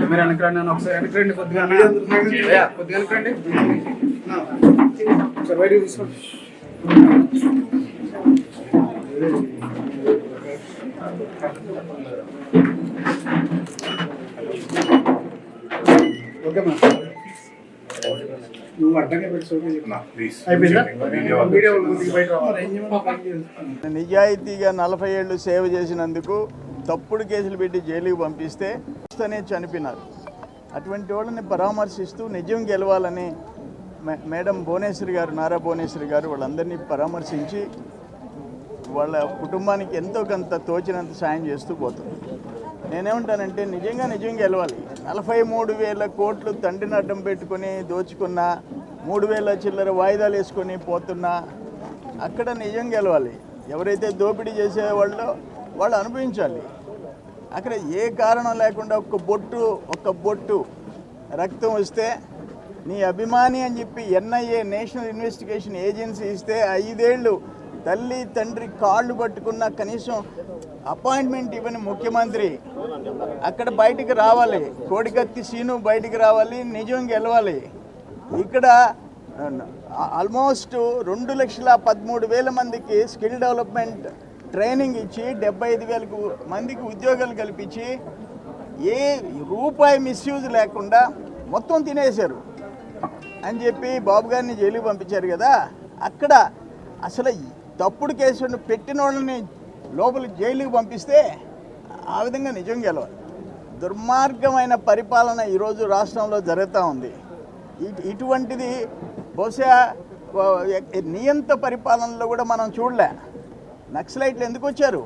మీరు వెనకరండి, నేను ఒకసారి వెనకరండి, కొద్దిగా కొద్దిగా వెనకరండి ఒకసారి బయటకు తీసుకోండి. ఓకే మ్యామ్, నువ్వు అడ్డంగా నిజాయితీగా 40 ఏళ్ళు సేవ చేసినందుకు తప్పుడు కేసులు పెట్టి జైలుకి పంపిస్తే చనిపోయినారు. అటువంటి వాళ్ళని పరామర్శిస్తూ నిజం గెలవాలని మేడం భువనేశ్వరి గారు, నారా భువనేశ్వరి గారు వాళ్ళందరినీ పరామర్శించి వాళ్ళ కుటుంబానికి ఎంతో కొంత తోచినంత సాయం చేస్తూ పోతుంది. నేనేమంటానంటే నిజం గెలవాలి. 43,000 కోట్లు తండ్రిని అడ్డం పెట్టుకొని దోచుకున్న, 3,000 చిల్లర వాయిదాలు వేసుకొని పోతున్నా అక్కడ నిజం గెలవాలి. ఎవరైతే దోపిడీ చేసేవాళ్ళో వాళ్ళు అనుభవించాలి. అక్కడ ఏ కారణం లేకుండా ఒక్క బొట్టు రక్తం వస్తే నీ అభిమాని అని చెప్పి NIA నేషనల్ ఇన్వెస్టిగేషన్ ఏజెన్సీ ఇస్తే 5 ఏళ్ళు తల్లి తండ్రి కాళ్ళు పట్టుకున్న కనీసం అపాయింట్మెంట్ ఇవ్వని ముఖ్యమంత్రి అక్కడ బయటికి రావాలి. కోడికత్తి సీను బయటికి రావాలి, నిజం గెలవాలి. ఇక్కడ ఆల్మోస్ట్ 2,13,000 మందికి స్కిల్ డెవలప్మెంట్ ట్రైనింగ్ ఇచ్చి 75,000 మందికి ఉద్యోగాలు కల్పించి ఏ రూపాయి మిస్యూజ్ లేకుండా మొత్తం తినేశారు అని చెప్పి బాబు గారిని జైలుకి పంపించారు కదా. అక్కడ అసలు తప్పుడు కేసులను పెట్టిన వాళ్ళని లోపలికి జైలుకి పంపిస్తే ఆ విధంగా నిజం గెలవాలి. దుర్మార్గమైన పరిపాలన ఈరోజు రాష్ట్రంలో జరుగుతూ ఉంది. ఇటువంటిది బహుశా నియంత పరిపాలనలో కూడా మనం చూడలే. నక్సలైట్లు ఎందుకు వచ్చారు?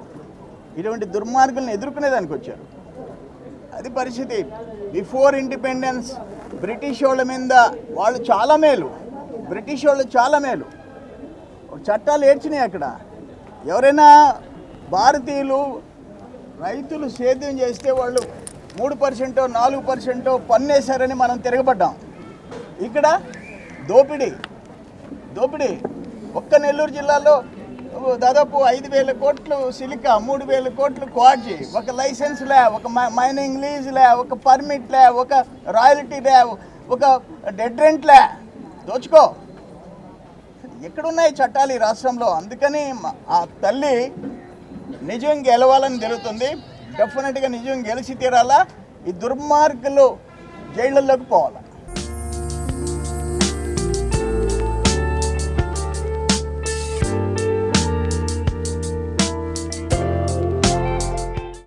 ఇటువంటి దుర్మార్గులను ఎదుర్కొనేదానికి వచ్చారు. అది పరిస్థితి. బిఫోర్ ఇండిపెండెన్స్ బ్రిటిష్ వాళ్ళ మీద వాళ్ళు చాలా మేలు, బ్రిటిష్ వాళ్ళు చాలా మేలు, చట్టాలు ఏడ్చినాయి. అక్కడ ఎవరైనా భారతీయులు రైతులు సేద్యం చేస్తే వాళ్ళు 3% 4% పన్నేశారని మనం తిరగబడ్డాం. ఇక్కడ దోపిడీ. ఒక్క నెల్లూరు జిల్లాలో దాదాపు 5,000 కోట్లు సిలికా, 3,000 కోట్లు క్వార్జీ, ఒక లైసెన్స్ లే, ఒక మైనింగ్ లీజ్ లే, ఒక పర్మిట్ లే, ఒక రాయల్టీ లే, ఒక డెడ్ రెంట్ లే. దోచుకో. ఎక్కడున్నాయి చట్టాలు ఈ రాష్ట్రంలో? అందుకని ఆ తల్లి నిజం గెలవాలని జరుగుతుంది. డెఫినెట్గా నిజం గెలిచి తీరాలా. ఈ దుర్మార్గులు జైళ్ళల్లోకి పోవాలి.